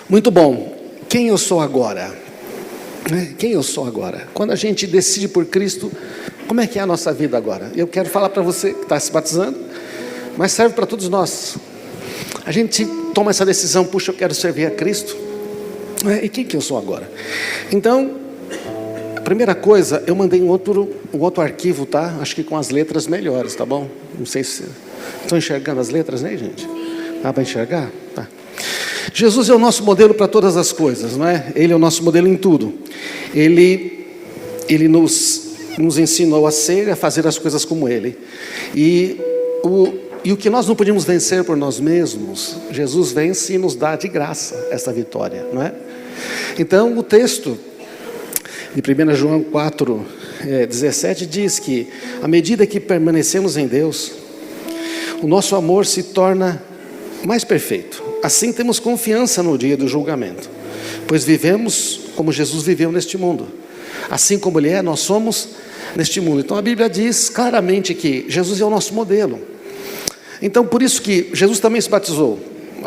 Muito bom. Quem eu sou agora? Quem eu sou agora? Quando a gente decide por Cristo, como é que é a nossa vida agora? Eu quero falar para você que está se batizando, mas serve para todos nós. A gente toma essa decisão, puxa, eu quero servir a Cristo. E quem que eu sou agora? Então, a primeira coisa, eu mandei um outro arquivo, tá? Acho que com as letras melhores, tá bom? Não sei se estão enxergando as letras, né, gente? Dá para enxergar? Tá. Jesus é o nosso modelo para todas as coisas, não é? Ele é o nosso modelo em tudo. Ele nos ensinou a ser e a fazer as coisas como Ele. E o que nós não podíamos vencer por nós mesmos, Jesus vence e nos dá de graça essa vitória, não é? Então, o texto de 1 João 4:17 diz que, à medida que permanecemos em Deus, o nosso amor se torna mais perfeito. Assim temos confiança no dia do julgamento, pois vivemos como Jesus viveu neste mundo. Assim como Ele é, nós somos neste mundo. Então a Bíblia diz claramente que Jesus é o nosso modelo. Então por isso que Jesus também se batizou,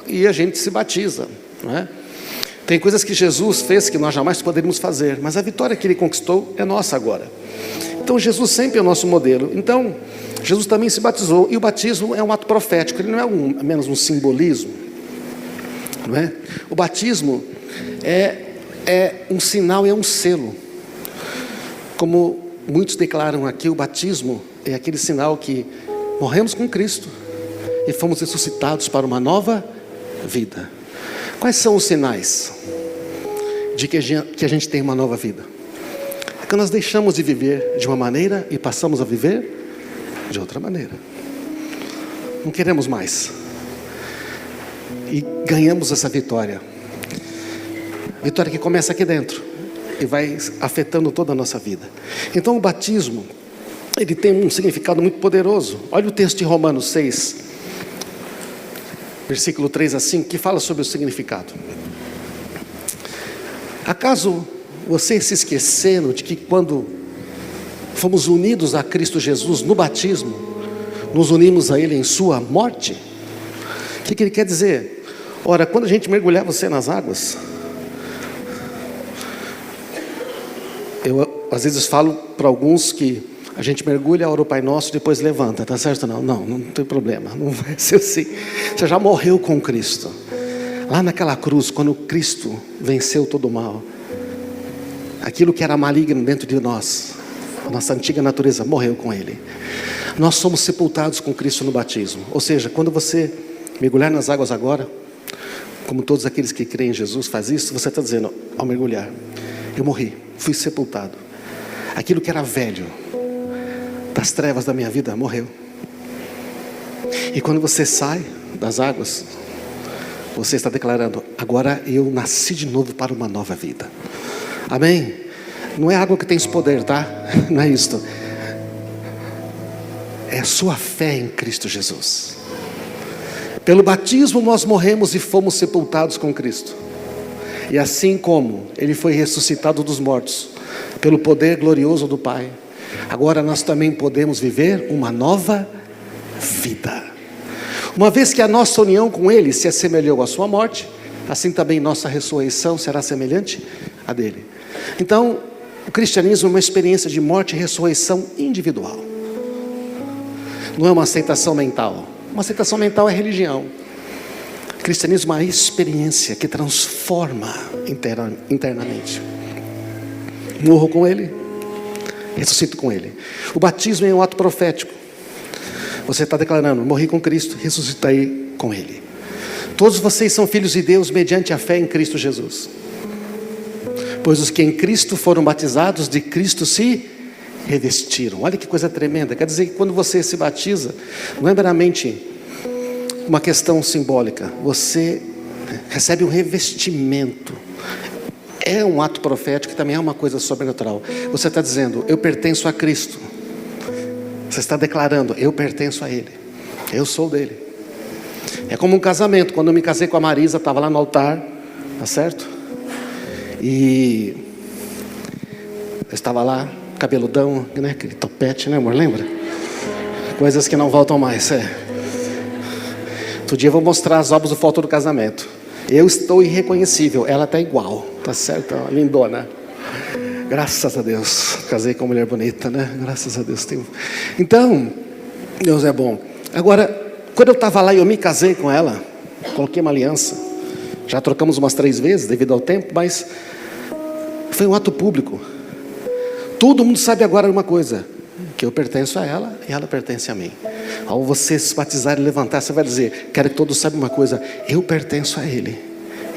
e a gente se batiza, não é? Tem coisas que Jesus fez que nós jamais poderíamos fazer, mas a vitória que Ele conquistou é nossa agora. Então Jesus sempre é o nosso modelo. Então Jesus também se batizou, e o batismo é um ato profético, ele não é apenas um simbolismo, não é? O batismo é um sinal, é um selo. Como muitos declaram aqui, o batismo é aquele sinal que morremos com Cristo e fomos ressuscitados para uma nova vida. Quais são os sinais de que a gente tem uma nova vida? É que nós deixamos de viver de uma maneira e passamos a viver de outra maneira. Não queremos mais. E ganhamos essa vitória. Vitória que começa aqui dentro e vai afetando toda a nossa vida. Então o batismo, ele tem um significado muito poderoso. Olha o texto de Romanos 6, versículo 3 a 5, que fala sobre o significado. Acaso vocês se esqueceram de que quando fomos unidos a Cristo Jesus no batismo, nos unimos a Ele em sua morte? O que Ele quer dizer? Ora, quando a gente mergulhar você nas águas, eu às vezes falo para alguns que a gente mergulha, ora o Pai Nosso, depois levanta, tá certo? Não tem problema, não vai ser assim. Você já morreu com Cristo. Lá naquela cruz, quando Cristo venceu todo o mal, aquilo que era maligno dentro de nós, a nossa antiga natureza morreu com Ele. Nós somos sepultados com Cristo no batismo. Ou seja, quando você mergulhar nas águas agora, como todos aqueles que creem em Jesus faz isso, você está dizendo, ao mergulhar, eu morri, fui sepultado. Aquilo que era velho, das trevas da minha vida, morreu. E quando você sai das águas, você está declarando, agora eu nasci de novo para uma nova vida. Amém? Não é água que tem esse poder, tá? Não é isto. É a sua fé em Cristo Jesus. Pelo batismo nós morremos e fomos sepultados com Cristo. E assim como Ele foi ressuscitado dos mortos, pelo poder glorioso do Pai, agora nós também podemos viver uma nova vida. Uma vez que a nossa união com Ele se assemelhou à sua morte, assim também nossa ressurreição será semelhante à dele. Então, o cristianismo é uma experiência de morte e ressurreição individual. Não é uma aceitação mental. Uma aceitação mental é religião. O cristianismo é uma experiência que transforma internamente. Morro com Ele, ressuscito com Ele. O batismo é um ato profético. Você está declarando, morri com Cristo, ressuscitei com Ele. Todos vocês são filhos de Deus mediante a fé em Cristo Jesus. Pois os que em Cristo foram batizados, de Cristo se revestiram. Olha que coisa tremenda. Quer dizer que quando você se batiza, não é meramente uma questão simbólica. Você recebe um revestimento. É um ato profético que também é uma coisa sobrenatural. Você está dizendo, eu pertenço a Cristo. Você está declarando, eu pertenço a Ele. Eu sou dele. É como um casamento. Quando eu me casei com a Marisa, estava lá no altar, tá certo? E eu estava lá, cabeludão, né? Aquele topete, né, amor? Lembra? Coisas que não voltam mais, Outro dia eu vou mostrar as obras do foto do casamento. Eu estou irreconhecível, ela está igual, tá certo? Lindona. Graças a Deus, casei com uma mulher bonita, né? Graças a Deus. Então, Deus é bom. Agora, quando eu estava lá e eu me casei com ela, coloquei uma aliança. Já trocamos umas 3 vezes devido ao tempo, mas foi um ato público. Todo mundo sabe agora uma coisa, que eu pertenço a ela e ela pertence a mim. Ao você se batizar e levantar, você vai dizer: quero que todos saibam uma coisa, eu pertenço a ele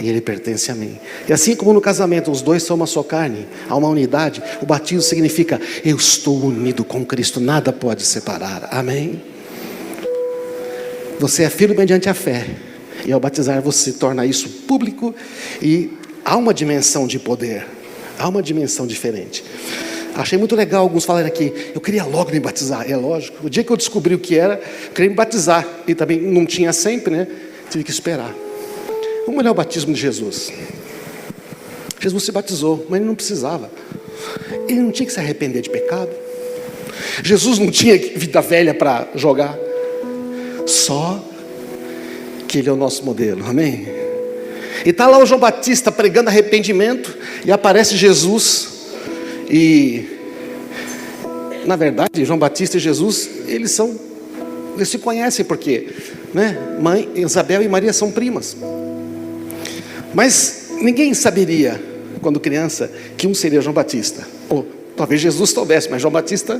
e ele pertence a mim. E assim como no casamento os dois são uma só carne, há uma unidade, o batismo significa: eu estou unido com Cristo, nada pode separar. Amém? Você é filho mediante a fé, e ao batizar você torna isso público, e há uma dimensão de poder, há uma dimensão diferente. Achei muito legal alguns falarem aqui: eu queria logo me batizar. É lógico, o dia que eu descobri o que era, eu queria me batizar, e também não tinha sempre, né? Tive que esperar. Vamos olhar o batismo de Jesus. Jesus se batizou, mas ele não precisava. Ele não tinha que se arrepender de pecado. Jesus não tinha vida velha para jogar. Só que ele é o nosso modelo, amém? E está lá o João Batista pregando arrependimento, e aparece Jesus. E na verdade João Batista e Jesus, eles se conhecem, porque, né, mãe Isabel e Maria são primas. Mas ninguém saberia quando criança que um seria João Batista, ou talvez Jesus soubesse, mas João Batista.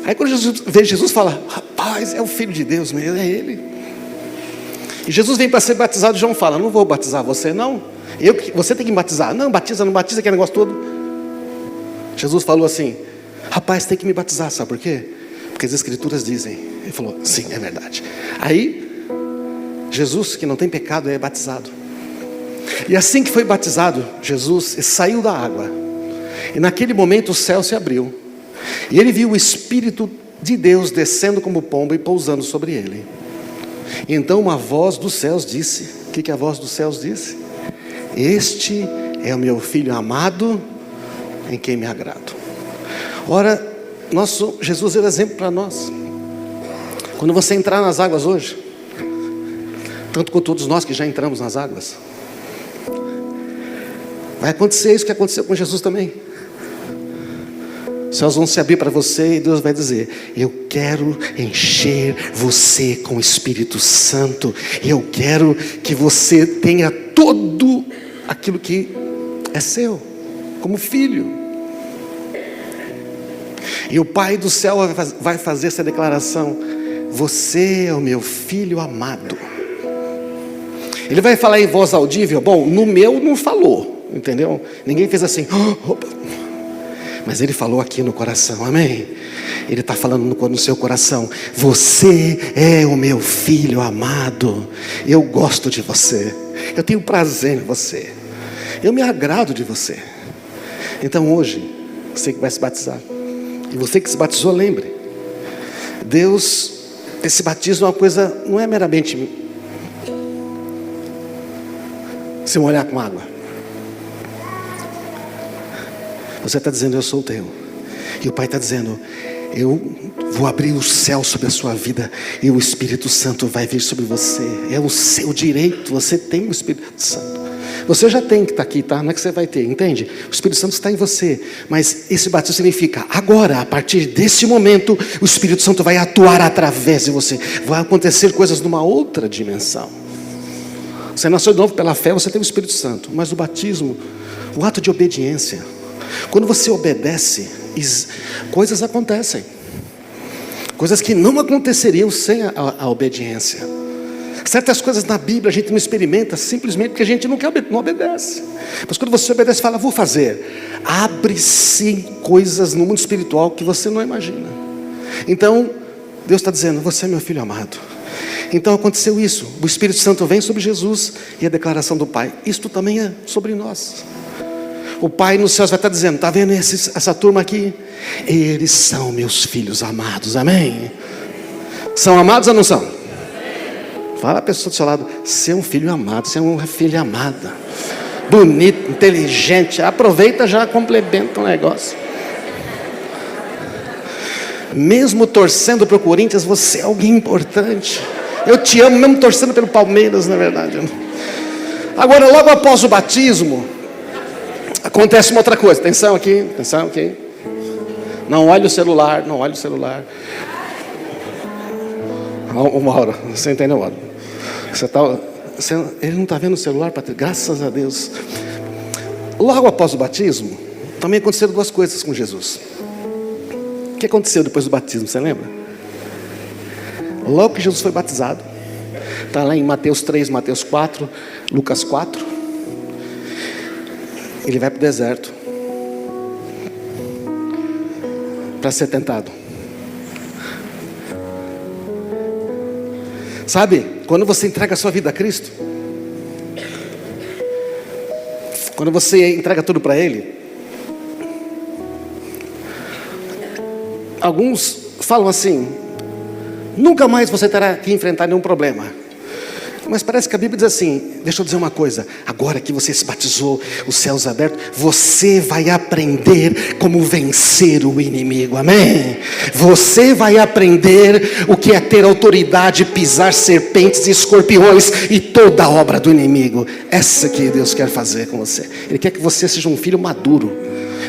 Aí quando Jesus vê Jesus, fala: rapaz, é o Filho de Deus mesmo, é ele. E Jesus vem para ser batizado, e João fala: não vou batizar você não, você tem que me batizar. Não batiza, aquele negócio todo. Jesus falou assim: rapaz, tem que me batizar, sabe por quê? Porque as escrituras dizem. Ele falou: sim, é verdade. Aí Jesus, que não tem pecado, é batizado. E assim que foi batizado, Jesus saiu da água, e naquele momento o céu se abriu, e ele viu o Espírito de Deus descendo como pomba e pousando sobre ele. E então uma voz dos céus disse: o que a voz dos céus disse? Este é o meu Filho amado, em quem me agrado. Ora, Jesus é o exemplo para nós. Quando você entrar nas águas hoje, tanto com todos nós que já entramos nas águas, vai acontecer isso que aconteceu com Jesus também. Os céus vão se abrir para você, e Deus vai dizer: eu quero encher você com o Espírito Santo, e eu quero que você tenha tudo aquilo que é seu, como filho. E o Pai do céu vai fazer essa declaração: você é o meu Filho amado. Ele vai falar em voz audível. Bom, no meu não falou, entendeu? Ninguém fez assim, opa. Mas ele falou aqui no coração, amém? Ele está falando no seu coração: você é o meu Filho amado, eu gosto de você, eu tenho prazer em você, eu me agrado de você. Então hoje, você que vai se batizar, e você que se batizou, lembre, Deus, esse batismo é uma coisa, não é meramente se molhar com água. Você está dizendo: eu sou teu. E o Pai está dizendo: eu vou abrir o céu sobre a sua vida, e o Espírito Santo vai vir sobre você. É o seu direito, você tem o Espírito Santo. Você já tem que estar aqui, tá? Não é que você vai ter, entende? O Espírito Santo está em você. Mas esse batismo significa: agora, a partir desse momento, o Espírito Santo vai atuar através de você. Vai acontecer coisas numa outra dimensão. Você nasceu de novo pela fé, você tem o Espírito Santo. Mas o batismo, o ato de obediência, quando você obedece, coisas acontecem. Coisas que não aconteceriam sem a obediência. Certas coisas na Bíblia a gente não experimenta simplesmente porque a gente não obedece. Mas quando você obedece, fala: vou fazer. Abre-se coisas no mundo espiritual que você não imagina. Então, Deus está dizendo: você é meu Filho amado. Então aconteceu isso. O Espírito Santo vem sobre Jesus, e a declaração do Pai: isto também é sobre nós. O Pai nos céus vai estar dizendo: está vendo essa turma aqui? Eles são meus filhos amados, amém? São amados ou não são? Fala a pessoa do seu lado: você é um filho amado, você é uma filha amada, bonito, inteligente. Aproveita, já complementa o negócio. Mesmo torcendo para o Corinthians, você é alguém importante. Eu te amo mesmo torcendo pelo Palmeiras, na verdade. Agora, logo após o batismo, acontece uma outra coisa. Atenção aqui, atenção aqui. Não olhe o celular, não olhe o celular. Mauro, você entendeu, Mauro? Ele não está vendo o celular, Patrícia? Graças a Deus. Logo após o batismo, também aconteceram duas coisas com Jesus. O que aconteceu depois do batismo, você lembra? Logo que Jesus foi batizado, está lá em Mateus 3, Mateus 4, Lucas 4, ele vai para o deserto para ser tentado. Sabe, quando você entrega a sua vida a Cristo, quando você entrega tudo para Ele, alguns falam assim: nunca mais você terá que enfrentar nenhum problema. Mas parece que a Bíblia diz assim: deixa eu dizer uma coisa, agora que você se batizou, os céus abertos, você vai aprender como vencer o inimigo, amém? Você vai aprender o que é ter autoridade, pisar serpentes e escorpiões e toda a obra do inimigo. Essa que Deus quer fazer com você. Ele quer que você seja um filho maduro,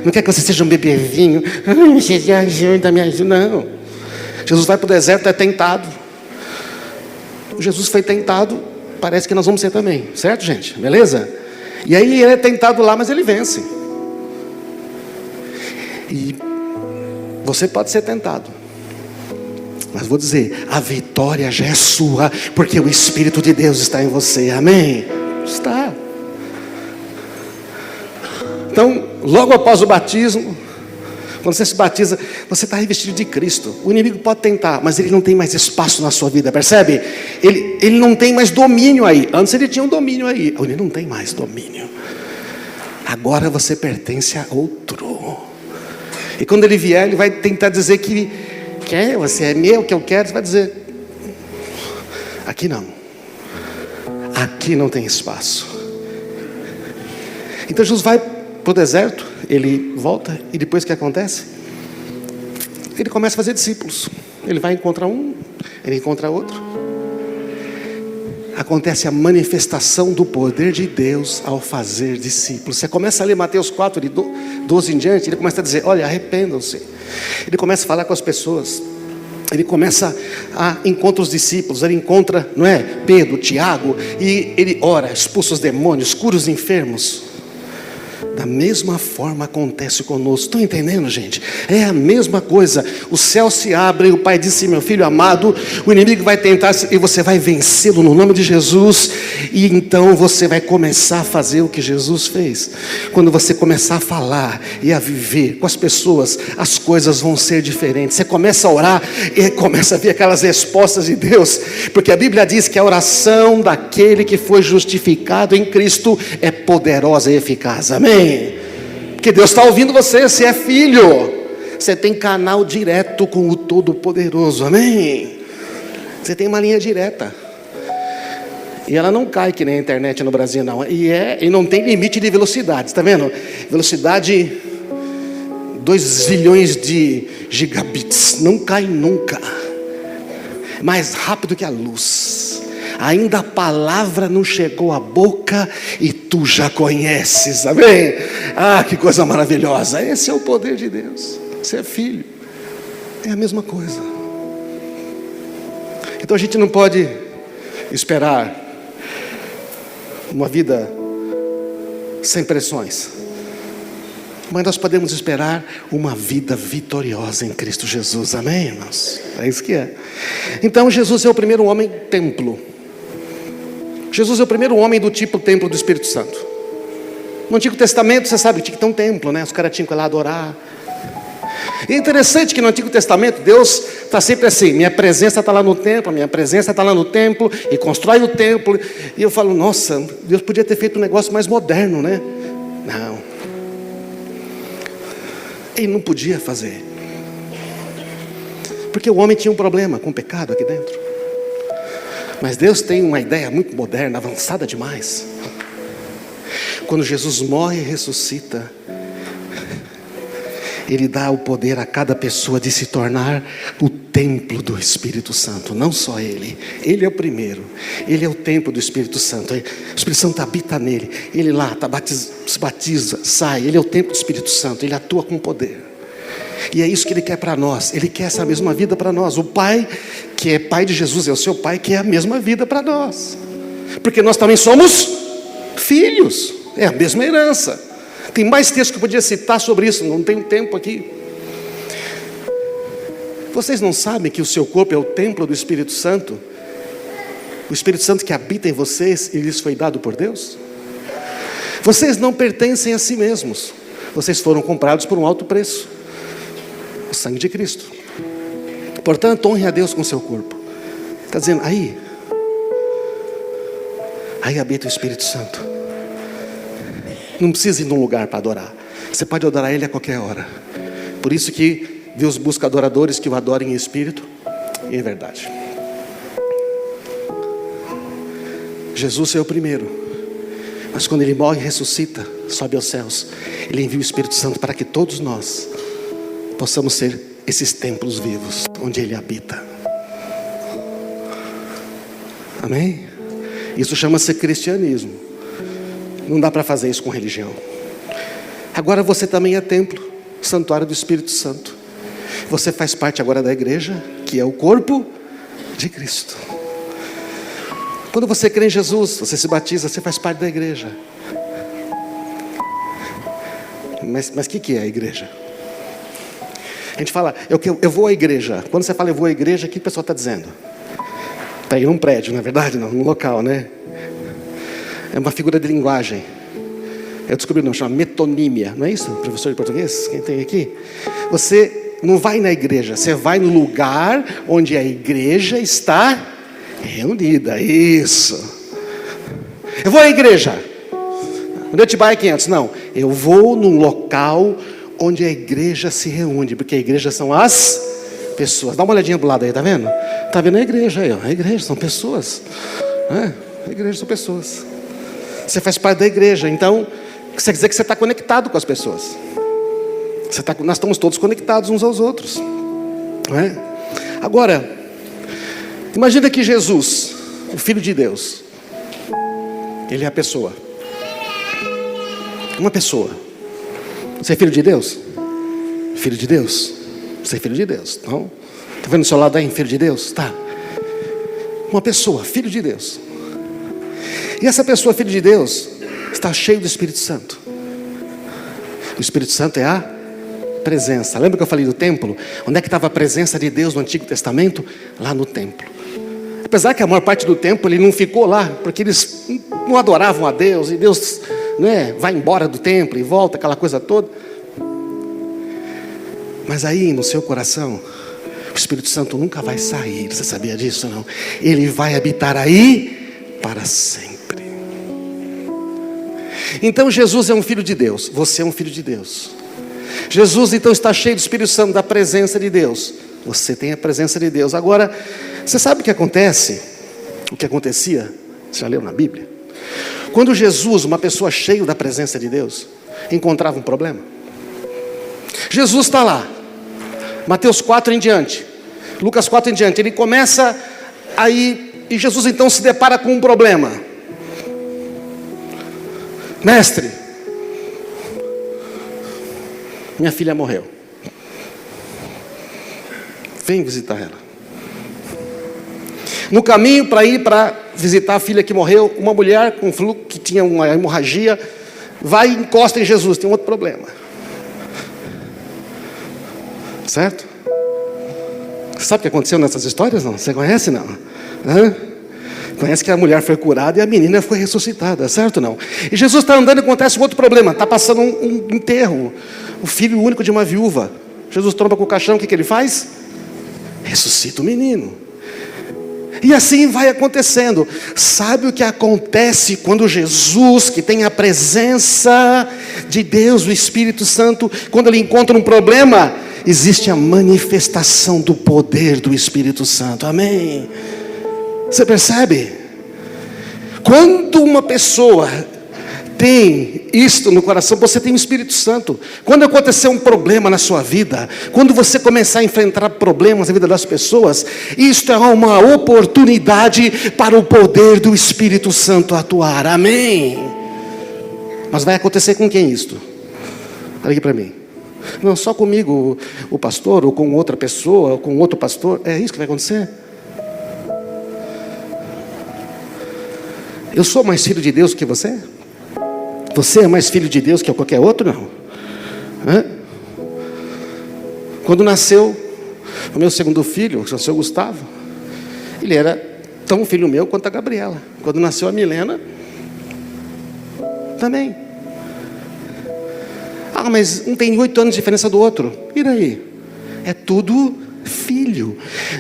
não quer que você seja um bebezinho. Me ajuda, me ajuda, não. Jesus vai para o deserto, é tentado. Jesus foi tentado, parece que nós vamos ser também, certo, gente? Beleza? E aí ele é tentado lá, mas ele vence. E você pode ser tentado, mas vou dizer, a vitória já é sua, porque o Espírito de Deus está em você, amém? Está. Então, logo após o batismo, quando você se batiza, você está revestido de Cristo. O inimigo pode tentar, mas ele não tem mais espaço na sua vida, percebe? Ele não tem mais domínio aí. Antes ele tinha um domínio aí, ele não tem mais domínio. Agora você pertence a outro. E quando ele vier, ele vai tentar dizer que você é meu, que eu quero. Você vai dizer: aqui não. Aqui não tem espaço. Então Jesus vai para o deserto, ele volta, e depois o que acontece? Ele começa a fazer discípulos. Ele vai encontrar um, ele encontra outro. Acontece a manifestação do poder de Deus ao fazer discípulos. Você começa a ler Mateus 4, de 12 em diante, ele começa a dizer: olha, arrependam-se. Ele começa a falar com as pessoas. Ele começa a encontrar os discípulos. Ele encontra, não é, Pedro, Tiago, e ele ora, expulsa os demônios, cura os enfermos. Da mesma forma acontece conosco. Estão entendendo, gente? É a mesma coisa. O céu se abre, o Pai disse: meu filho amado, o inimigo vai tentar e você vai vencê-lo no nome de Jesus. E então você vai começar a fazer o que Jesus fez. Quando você começar a falar e a viver com as pessoas, as coisas vão ser diferentes. Você começa a orar e começa a ver aquelas respostas de Deus, porque a Bíblia diz que a oração daquele que foi justificado em Cristo é poderosa e eficaz, amém? Porque Deus está ouvindo você, você é filho, você tem canal direto com o Todo-Poderoso, amém? Você tem uma linha direta, e ela não cai que nem a internet no Brasil, não, e não tem limite de velocidade, está vendo? Velocidade 2 zilhões de gigabits, não cai nunca, mais rápido que a luz. Ainda a palavra não chegou à boca e tu já conheces, amém? Ah, que coisa maravilhosa. Esse é o poder de Deus. Você é filho, é a mesma coisa. Então a gente não pode esperar uma vida sem pressões, mas nós podemos esperar uma vida vitoriosa em Cristo Jesus, amém, irmãos? É isso que é. Então Jesus é o primeiro homem templo. Jesus é o primeiro homem do tipo templo do Espírito Santo. No Antigo Testamento, você sabe, tinha que ter um templo, né? Os caras tinham que ir lá adorar. E é interessante que no Antigo Testamento, Deus está sempre assim: minha presença está lá no templo, minha presença está lá no templo, e constrói o templo. E eu falo: nossa, Deus podia ter feito um negócio mais moderno, né? Não. Ele não podia fazer, porque o homem tinha um problema com o pecado aqui dentro. Mas Deus tem uma ideia muito moderna, avançada demais. Quando Jesus morre e ressuscita, Ele dá o poder a cada pessoa de se tornar o templo do Espírito Santo. Não só ele. Ele é o primeiro. Ele é o templo do Espírito Santo. O Espírito Santo habita nele. Ele lá se batiza, sai. Ele é o templo do Espírito Santo. Ele atua com poder. E é isso que ele quer para nós. Ele quer essa mesma vida para nós. O Pai, que é Pai de Jesus, é o seu Pai, quer a mesma vida para nós. Porque nós também somos filhos. É a mesma herança. Tem mais texto que eu podia citar sobre isso, não tenho tempo aqui. Vocês não sabem que o seu corpo é o templo do Espírito Santo? O Espírito Santo que habita em vocês e lhes foi dado por Deus? Vocês não pertencem a si mesmos. Vocês foram comprados por um alto preço, o sangue de Cristo. Portanto, honre a Deus com o seu corpo. Está dizendo, aí habita o Espírito Santo. Não precisa ir num lugar para adorar. Você pode adorar Ele a qualquer hora. Por isso que Deus busca adoradores que o adorem em espírito e em verdade. Jesus é o primeiro. Mas quando Ele morre e ressuscita, sobe aos céus, Ele envia o Espírito Santo para que todos nós possamos ser esses templos vivos, onde Ele habita. Amém? Isso chama-se cristianismo. Não dá para fazer isso com religião. Agora você também é templo, santuário do Espírito Santo. Você faz parte agora da igreja, que é o corpo de Cristo. Quando você crê em Jesus, você se batiza, você faz parte da igreja. Mas o que é a igreja? A gente fala, eu vou à igreja. Quando você fala eu vou à igreja, o que o pessoal está dizendo? Está aí num prédio, não é verdade? Não, num local, né? É uma figura de linguagem. Eu descobri não, chama metonímia. Não é isso, professor de português? Quem tem aqui? Você não vai na igreja, você vai no lugar onde a igreja está reunida. Isso. Eu vou à igreja. No Atibaia 500. Não, eu vou num local onde a igreja se reúne, porque a igreja são as pessoas. Dá uma olhadinha pro lado aí, tá vendo? Tá vendo a igreja aí, ó. A igreja são pessoas. A igreja são pessoas. Você faz parte da igreja, então quer dizer que você está conectado com as pessoas. Nós estamos todos conectados uns aos outros, não é? Agora, imagina que Jesus, o Filho de Deus, Ele é a pessoa. Uma pessoa. Você é filho de Deus? Filho de Deus? Você é filho de Deus? Não? Está vendo do seu lado aí, filho de Deus? Tá. Uma pessoa, filho de Deus. E essa pessoa, filho de Deus, está cheio do Espírito Santo. O Espírito Santo é a presença. Lembra que eu falei do templo? Onde é que estava a presença de Deus no Antigo Testamento? Lá no templo. Apesar que a maior parte do tempo ele não ficou lá, porque eles não adoravam a Deus, e Deus, né, vai embora do templo e volta, aquela coisa toda. Mas aí no seu coração, o Espírito Santo nunca vai sair. Você sabia disso, não? Ele vai habitar aí para sempre. Então Jesus é um filho de Deus. Você é um filho de Deus. Jesus então está cheio do Espírito Santo, da presença de Deus. Você tem a presença de Deus. Agora, você sabe o que acontece? O que acontecia? Você já leu na Bíblia? Quando Jesus, uma pessoa cheia da presença de Deus, encontrava um problema. Jesus está lá. Mateus 4 em diante. Lucas 4 em diante. Ele começa aí, e Jesus então se depara com um problema. Mestre, minha filha morreu. Vem visitar ela. No caminho para ir para visitar a filha que morreu, uma mulher com fluxo, que tinha uma hemorragia, vai e encosta em Jesus. Tem um outro problema. Certo? Sabe o que aconteceu nessas histórias? Não? Você conhece, não? Conhece que a mulher foi curada e a menina foi ressuscitada, certo ou não? E Jesus está andando e acontece um outro problema. Está passando um enterro. O filho único de uma viúva. Jesus tromba com o caixão, o que ele faz? Ressuscita o menino. E assim vai acontecendo. Sabe o que acontece quando Jesus, que tem a presença de Deus, o Espírito Santo, quando ele encontra um problema, existe a manifestação do poder do Espírito Santo. Amém? Você percebe? Quando uma pessoa tem isto no coração, você tem o Espírito Santo. Quando acontecer um problema na sua vida, quando você começar a enfrentar problemas na vida das pessoas, isto é uma oportunidade para o poder do Espírito Santo atuar. Amém? Mas vai acontecer com quem isto? Olha aqui para mim. Não só comigo, o pastor, ou com outra pessoa, ou com outro pastor. É isso que vai acontecer? Eu sou mais filho de Deus que você? Você é mais filho de Deus que qualquer outro? Não. Quando nasceu o meu segundo filho, o seu Gustavo, ele era tão filho meu quanto a Gabriela. Quando nasceu a Milena, também. Ah, mas um tem 8 anos de diferença do outro. E daí? É tudo filho.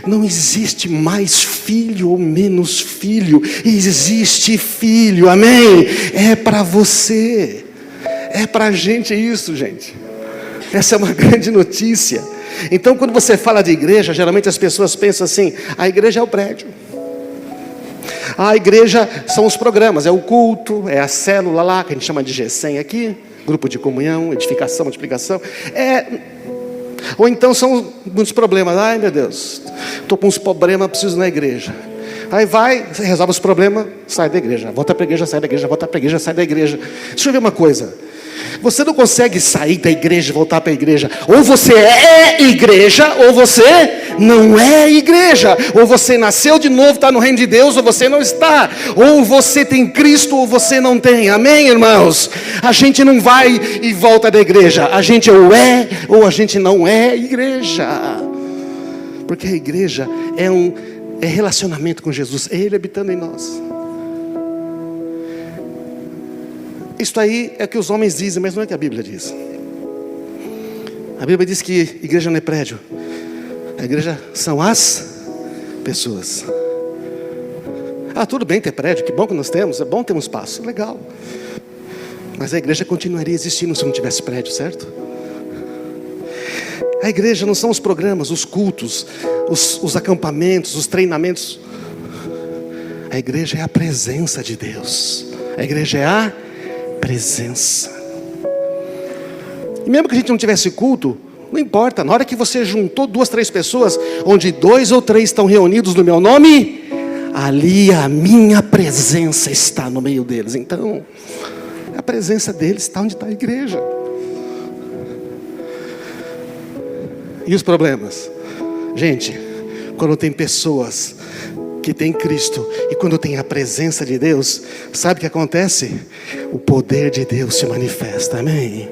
Não existe mais filho ou menos filho. Existe filho, amém? É para você. É para a gente isso, gente. Essa é uma grande notícia. Então, quando você fala de igreja, geralmente as pessoas pensam assim: a igreja é o prédio. A igreja são os programas, é o culto, é a célula lá, que a gente chama de G100 aqui, grupo de comunhão, edificação, multiplicação. Ou então são muitos problemas. Ai meu Deus, estou com uns problemas, preciso ir na igreja. Aí vai, resolve os problemas, sai da igreja, volta para a igreja, sai da igreja, volta para a igreja, sai da igreja. Deixa eu ver uma coisa. Você não consegue sair da igreja e voltar para a igreja. Ou você é igreja, ou você não é igreja. Ou você nasceu de novo, está no reino de Deus, ou você não está. Ou você tem Cristo, ou você não tem. Amém, irmãos? A gente não vai e volta da igreja. A gente ou é, ou a gente não é igreja. Porque a igreja é relacionamento com Jesus. É Ele habitando em nós. Isto aí é o que os homens dizem, mas não é o que a Bíblia diz. A Bíblia diz que igreja não é prédio. A igreja são as pessoas. Ah, tudo bem ter prédio, que bom que nós temos, é bom ter um espaço, legal. Mas a igreja continuaria existindo se não tivesse prédio, certo? A igreja não são os programas, os cultos, os acampamentos, os treinamentos. A igreja é a presença de Deus. A igreja é a presença. E mesmo que a gente não tivesse culto, não importa, na hora que você juntou 2, 3 pessoas, onde 2 ou 3 estão reunidos no meu nome, ali a minha presença está no meio deles. Então, a presença deles está onde está a igreja. E os problemas? Gente, quando tem pessoas que tem Cristo, e quando tem a presença de Deus, sabe o que acontece? O poder de Deus se manifesta, amém?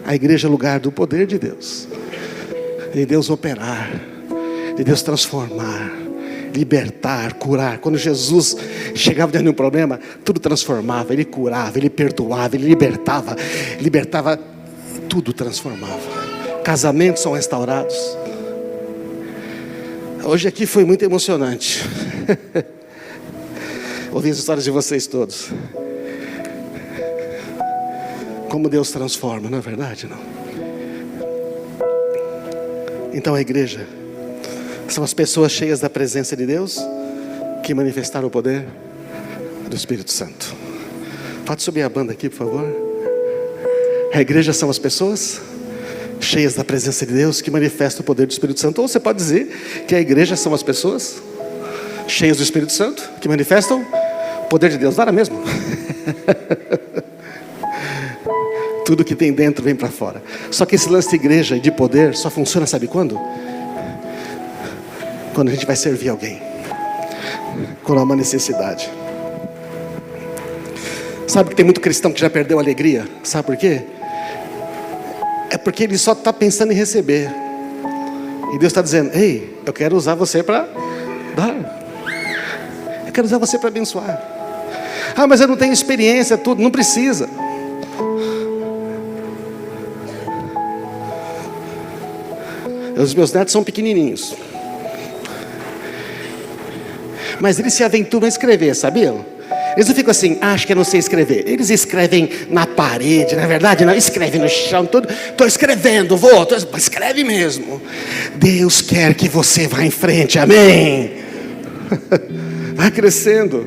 A igreja é o lugar do poder de Deus, de Deus operar, de Deus transformar, libertar, curar. Quando Jesus chegava diante de um problema, tudo transformava, Ele curava, Ele perdoava, Ele libertava, tudo transformava. Casamentos são restaurados. Hoje aqui foi muito emocionante. Ouvir as histórias de vocês todos. Como Deus transforma, não é verdade? Não. Então a igreja são as pessoas cheias da presença de Deus que manifestaram o poder do Espírito Santo. Pode subir a banda aqui, por favor. A igreja são as pessoas cheias da presença de Deus que manifestam o poder do Espírito Santo. Ou você pode dizer que a igreja são as pessoas cheias do Espírito Santo que manifestam o poder de Deus. Dá mesmo. Tudo que tem dentro vem para fora. Só que esse lance de igreja e de poder só funciona, sabe quando? Quando a gente vai servir alguém, quando há uma necessidade. Sabe que tem muito cristão que já perdeu a alegria? Sabe por quê? É porque ele só está pensando em receber. E Deus está dizendo: ei, eu quero usar você para dar. Eu quero usar você para abençoar. Ah, mas eu não tenho experiência, tudo. Não precisa. Os meus netos são pequenininhos, mas eles se aventuram a escrever, sabiam? Eles não ficam assim: acho que eu não sei escrever. Eles escrevem na parede, na verdade não, escrevem no chão, tudo. Estou escrevendo, escreve mesmo. Deus quer que você vá em frente, amém? Vai crescendo.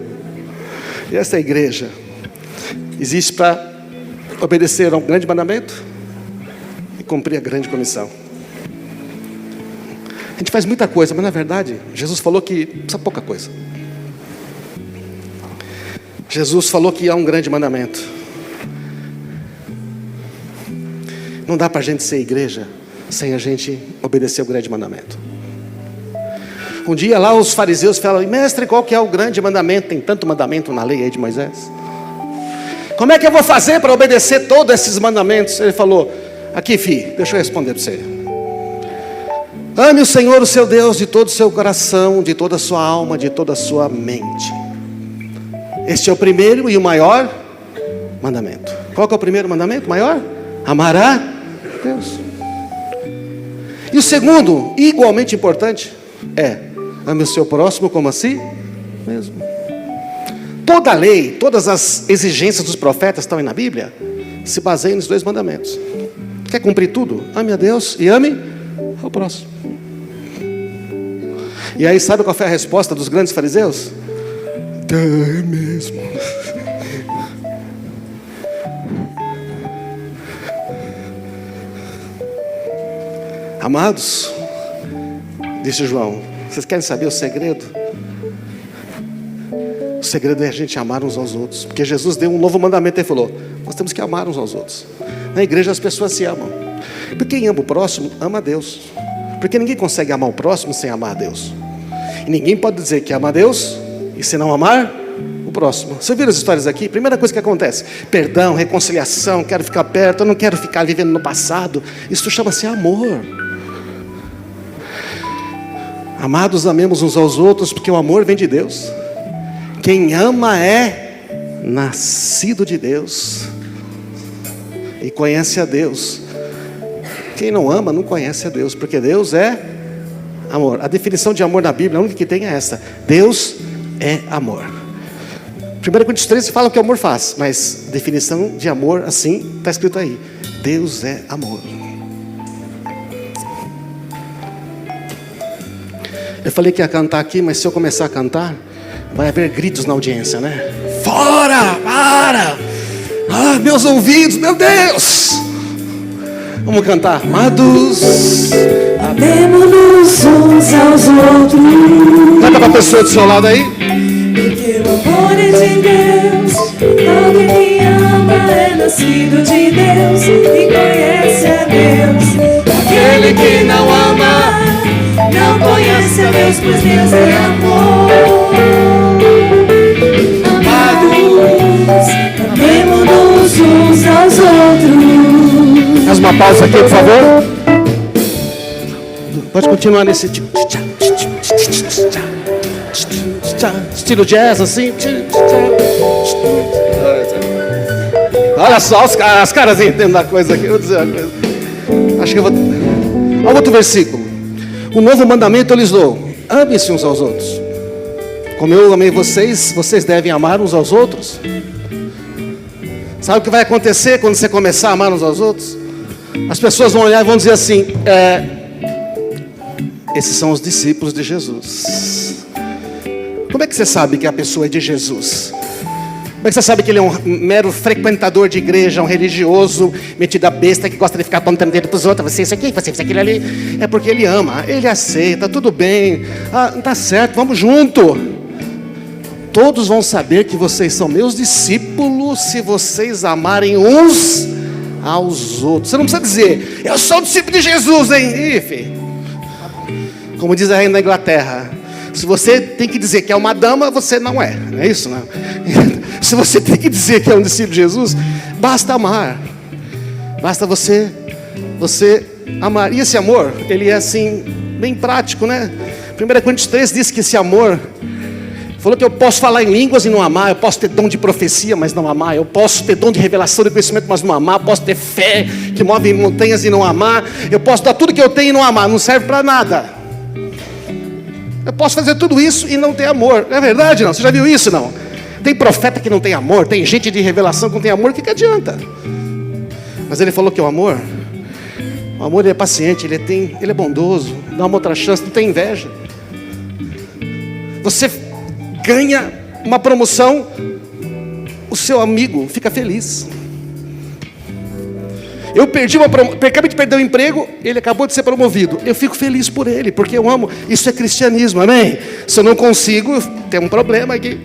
E essa igreja existe para obedecer a um grande mandamento e cumprir a grande comissão. A gente faz muita coisa, mas na verdade, Jesus falou que precisa pouca coisa. Jesus falou que há um grande mandamento. Não dá para a gente ser igreja sem a gente obedecer o grande mandamento. Um dia lá os fariseus falaram: mestre, qual que é o grande mandamento? Tem tanto mandamento na lei aí de Moisés. Como é que eu vou fazer para obedecer todos esses mandamentos? Ele falou: aqui, filho, deixa eu responder para você. Ame o Senhor, o seu Deus, de todo o seu coração, de toda a sua alma, de toda a sua mente. Este é o primeiro e o maior mandamento. Qual que é o primeiro mandamento maior? Amar a Deus. E o segundo, igualmente importante, é: ame o seu próximo como a si mesmo. Toda a lei, todas as exigências dos profetas estão aí na Bíblia, se baseiam nos dois mandamentos. Quer cumprir tudo? Ame a Deus e ame ao próximo. E aí, sabe qual foi a resposta dos grandes fariseus? É mesmo. Amados, disse João, vocês querem saber o segredo? O segredo é a gente amar uns aos outros. Porque Jesus deu um novo mandamento. Ele falou: nós temos que amar uns aos outros. Na igreja as pessoas se amam. Porque quem ama o próximo, ama a Deus. Porque ninguém consegue amar o próximo sem amar a Deus. E ninguém pode dizer que ama a Deus e se não amar o próximo. Você viu as histórias aqui? Primeira coisa que acontece: perdão, reconciliação, quero ficar perto, eu não quero ficar vivendo no passado. Isso chama-se amor. Amados, amemos uns aos outros, porque o amor vem de Deus. Quem ama é nascido de Deus e conhece a Deus. Quem não ama não conhece a Deus, porque Deus é amor. A definição de amor na Bíblia, a única que tem é essa: Deus é amor. 1 Coríntios 13 fala o que o amor faz, mas a definição de amor, assim, está escrito aí: Deus é amor. Eu falei que ia cantar aqui, mas se eu começar a cantar, vai haver gritos na audiência, né? Fora! Para! Ah, meus ouvidos, meu Deus! Vamos cantar. Amados, amemo-nos uns aos outros. Canta para a pessoa do seu lado aí. Porque o amor é de Deus. Alguém que ama é nascido de Deus e conhece a Deus. Aquele que não ama não conhece a Deus, pois Deus é amor. Amados, amemo-nos uns aos outros. Faz uma pausa aqui, por favor. Pode continuar nesse tipo. Estilo jazz, assim. Olha só, as caras entendem da coisa aqui. Eu vou dizer uma coisa. Acho que eu vou. Olha outro versículo. O novo mandamento eu lhes dou: amem-se uns aos outros. Como eu amei vocês, vocês devem amar uns aos outros. Sabe o que vai acontecer quando você começar a amar uns aos outros? As pessoas vão olhar e vão dizer assim: esses são os discípulos de Jesus. Como é que você sabe que a pessoa é de Jesus? Como é que você sabe que ele é um mero frequentador de igreja, um religioso, metido a besta, que gosta de ficar apontando dedo para os outros? Você isso aqui, você isso aquilo ali. É porque ele ama, ele aceita, tudo bem. Ah, tá certo, vamos junto. Todos vão saber que vocês são meus discípulos se vocês amarem uns aos outros. Você não precisa dizer: eu sou discípulo de Jesus, hein? Ih, filho. Como diz a rainha da Inglaterra: se você tem que dizer que é uma dama, você não é. Não é isso, não? Se você tem que dizer que é um discípulo de Jesus, basta amar. Basta você amar. E esse amor, ele é assim, bem prático, né? 1 Coríntios 3 diz que esse amor, falou que eu posso falar em línguas e não amar. Eu posso ter dom de profecia, mas não amar. Eu posso ter dom de revelação de conhecimento, mas não amar. Eu posso ter fé que move montanhas e não amar. Eu posso dar tudo que eu tenho e não amar. Não serve para nada. Eu posso fazer tudo isso e não ter amor. Não é verdade, não? Você já viu isso, não? Tem profeta que não tem amor. Tem gente de revelação que não tem amor. O que adianta? Mas ele falou que o amor ele é paciente, ele é bondoso, dá uma outra chance, não tem inveja. Você ganha uma promoção o seu amigo fica feliz. Eu acabei de perder o emprego, ele acabou de ser promovido. Eu fico feliz por ele, porque eu amo. Isso é cristianismo, amém? Se eu não consigo, tem um problema aqui.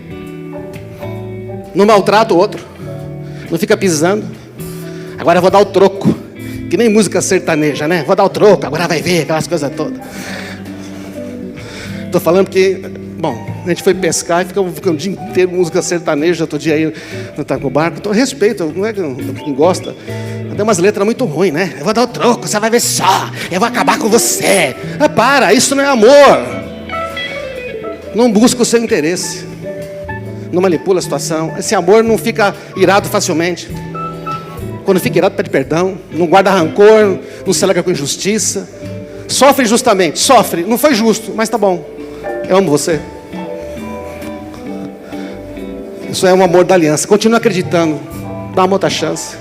Não maltrata o outro, não fica pisando. Agora eu vou dar o troco, que nem música sertaneja, né? Vou dar o troco, agora vai ver aquelas coisas todas. Estou falando que, bom, a gente foi pescar e ficamos o dia inteiro música sertaneja. Outro dia aí, não tá com o barco. Então, respeito, não é quem gosta. Tem umas letras muito ruins, né? Eu vou dar o troco, você vai ver só. Eu vou acabar com você. Para, isso não é amor. Não busca o seu interesse. Não manipula a situação. Esse amor não fica irado facilmente. Quando fica irado, pede perdão. Não guarda rancor, não se alegra com injustiça. Sofre justamente, sofre. Não foi justo, mas tá bom. Eu amo você. Isso é um amor da aliança. Continua acreditando. Dá uma outra chance.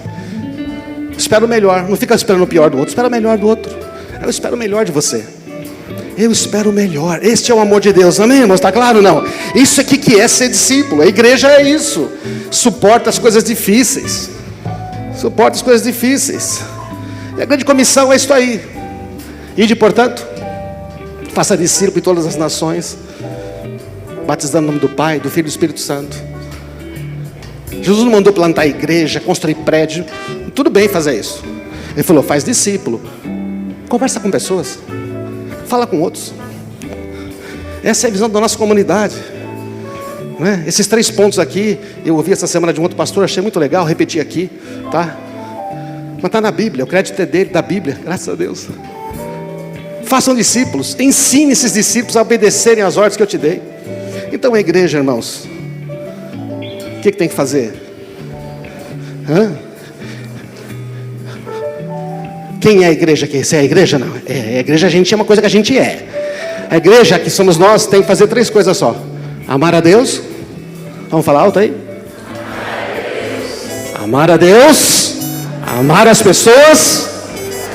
Espera o melhor. Não fica esperando o pior do outro. Espera o melhor do outro. Eu espero o melhor de você. Eu espero o melhor. Este é o amor de Deus. Amém, irmãos? Está claro ou não? Isso aqui que é ser discípulo. A igreja é isso. Suporta as coisas difíceis. Suporta as coisas difíceis. E a grande comissão é isso aí. Ide, portanto, faça discípulo em todas as nações, batizando no nome do Pai, do Filho e do Espírito Santo. Jesus não mandou plantar igreja, construir prédio. Tudo bem fazer isso. Ele falou, faz discípulo. Conversa com pessoas. Fala com outros. Essa é a visão da nossa comunidade, não é? Esses 3 pontos aqui, eu ouvi essa semana de um outro pastor, achei muito legal, repeti aqui, tá? Mas está na Bíblia, o crédito é dele, da Bíblia, graças a Deus. Façam discípulos, ensine esses discípulos a obedecerem às ordens que eu te dei. Então a igreja, irmãos, o que tem que fazer? Quem é a igreja aqui? Você é a igreja? Não. A igreja a gente é uma coisa que a gente é. A igreja que somos nós tem que fazer 3 coisas só. Amar a Deus. Vamos falar alto aí? Amar a Deus. Amar as pessoas.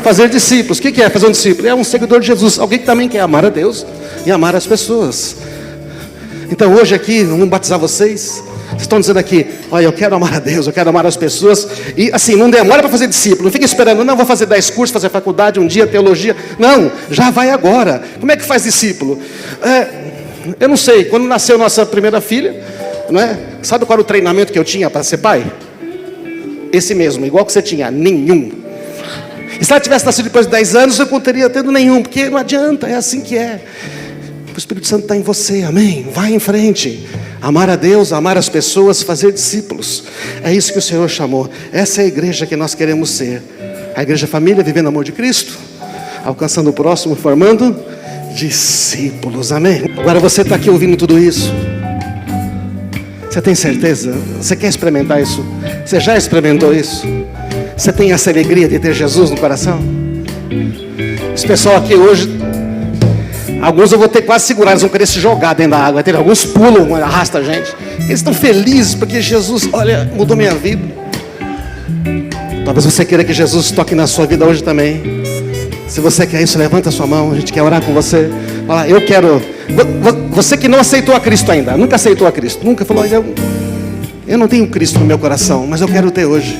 Fazer discípulos. O que é fazer um discípulo? É um seguidor de Jesus. Alguém que também quer amar a Deus e amar as pessoas. Então hoje aqui, vamos batizar vocês. Vocês estão dizendo aqui, olha, eu quero amar a Deus, eu quero amar as pessoas. E assim, não demora para fazer discípulo. Não fica esperando, não, vou fazer 10 cursos, fazer faculdade, um dia, teologia. Não, já vai agora. Como é que faz discípulo? Eu não sei, quando nasceu nossa primeira filha, não é? Sabe qual era o treinamento que eu tinha para ser pai? Esse mesmo, igual que você tinha, nenhum. E se ela tivesse nascido depois de 10 anos, eu não teria tendo nenhum, porque não adianta, é assim que é. O Espírito Santo está em você, amém? Vai em frente. Amar a Deus, amar as pessoas, fazer discípulos. É isso que o Senhor chamou. Essa é a igreja que nós queremos ser. A igreja família, vivendo o amor de Cristo, alcançando o próximo, formando discípulos, amém? Agora você está aqui ouvindo tudo isso. Você tem certeza? Você quer experimentar isso? Você já experimentou isso? Você tem essa alegria de ter Jesus no coração? Esse pessoal aqui hoje, alguns eu vou ter que quase segurar, eles vão querer se jogar dentro da água. Alguns pulam, arrastam a gente. Eles estão felizes porque Jesus, olha, mudou minha vida. Talvez você queira que Jesus toque na sua vida hoje também. Se você quer isso, levanta a sua mão, a gente quer orar com você. Fala, eu quero. Você que não aceitou a Cristo ainda, nunca aceitou a Cristo, nunca falou, eu não tenho Cristo no meu coração, mas eu quero ter hoje.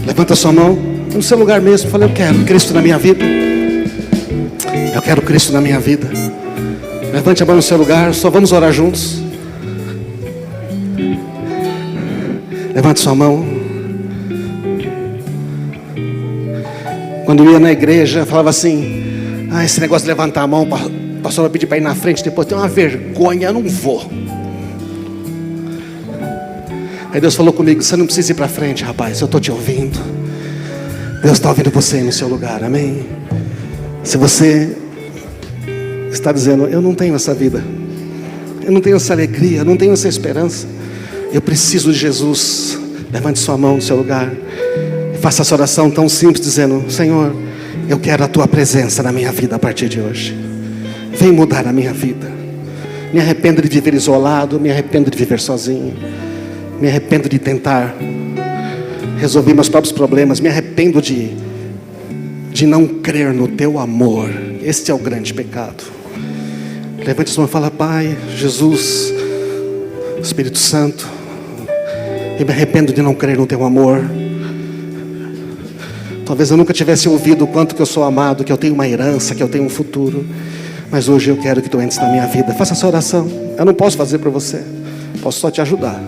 Levanta a sua mão, no seu lugar mesmo, fala, eu quero Cristo na minha vida. Eu quero Cristo na minha vida. Levante a mão no seu lugar, só vamos orar juntos. Levante sua mão. Quando eu ia na igreja, falava assim, esse negócio de levantar a mão, o pastor vai pedir para ir na frente, depois tem uma vergonha, eu não vou. Aí Deus falou comigo, você não precisa ir para frente, rapaz, eu estou te ouvindo. Deus está ouvindo você aí no seu lugar, amém? Se você está dizendo, eu não tenho essa vida, eu não tenho essa alegria, eu não tenho essa esperança, eu preciso de Jesus, levante sua mão no seu lugar e faça essa oração tão simples, dizendo, Senhor, eu quero a tua presença na minha vida a partir de hoje. Vem mudar a minha vida. Me arrependo de viver isolado, me arrependo de viver sozinho, me arrependo de tentar resolver meus próprios problemas, me arrependo de não crer no teu amor. Este é o grande pecado. Levante sua mão e fala, Pai, Jesus, Espírito Santo, E me arrependo de não crer no teu amor. Talvez eu nunca tivesse ouvido o quanto que eu sou amado, que eu tenho uma herança, que eu tenho um futuro. Mas hoje eu quero que tu entres na minha vida. Faça essa oração. Eu não posso fazer para você, posso só te ajudar.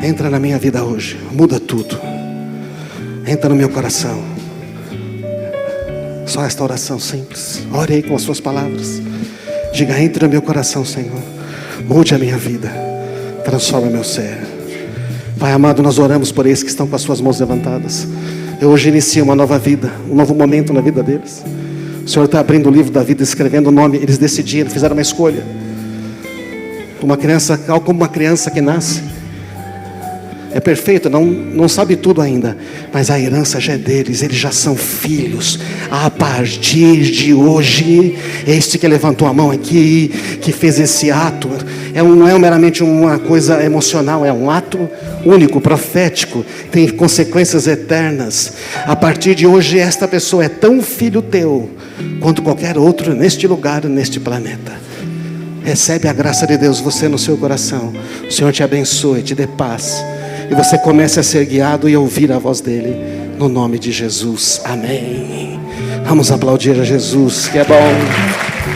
Entra na minha vida hoje, muda tudo. Entra no meu coração. Só esta oração simples. Ore aí com as suas palavras. Diga: entra no meu coração, Senhor. Mude a minha vida. Transforma meu ser. Pai amado, nós oramos por esses que estão com as suas mãos levantadas. Eu hoje inicio uma nova vida, um novo momento na vida deles. O Senhor está abrindo o livro da vida, escrevendo o nome. Eles decidiram, fizeram uma escolha. Uma criança, como uma criança que nasce, é perfeito, não sabe tudo ainda, mas a herança já é deles, eles já são filhos. A partir de hoje, este que levantou a mão aqui, que fez esse ato, não é meramente uma coisa emocional, é um ato único, profético, tem consequências eternas. A partir de hoje, esta pessoa é tão filho teu quanto qualquer outro neste lugar, neste planeta. Recebe a graça de Deus, você no seu coração. O Senhor te abençoe, te dê paz. E você comece a ser guiado e ouvir a voz dele, no nome de Jesus, amém. Vamos aplaudir a Jesus, que é bom.